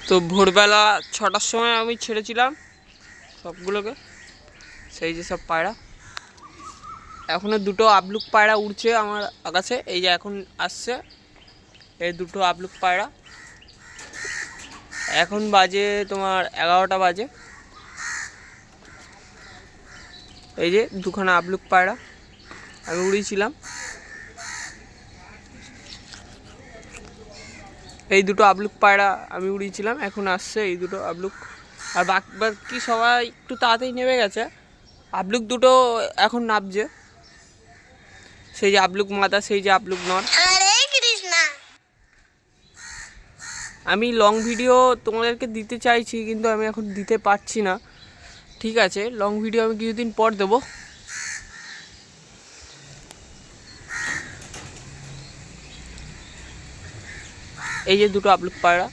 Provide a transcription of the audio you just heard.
তো ভোরবেলা 6টার সময় আমি ছেড়েছিলাম সবগুলোকে, সেই যে সব পায়রা। এখনও দুটো আবলুক পায়রা উড়ছে আমার আকাশে, এই যে এখন আসছে এই দুটো আবলুক পায়রা। এখন বাজে তোমার 11টা বাজে। এই যে দুখানা আবলুক পায়রা আমি উড়িয়েছিলাম, এই দুটো আবলুক পায়রা আমি উড়িয়েছিলাম, এখন আসছে এই দুটো আবলুক। আর বাকি সবাই একটু তাড়াতাড়ি নেমে গেছে, আবলুক দুটো এখন নামছে, সেই যে আবলুক মাদা, সেই যে আবলুক নর। আমি লং ভিডিও তোমাদেরকে দিতে চাইছি, কিন্তু আমি এখন দিতে পারছি না। ঠিক আছে, লং ভিডিও আমি কিছুদিন পর দেবো। এই যে দুটো আবলুক পায়রা।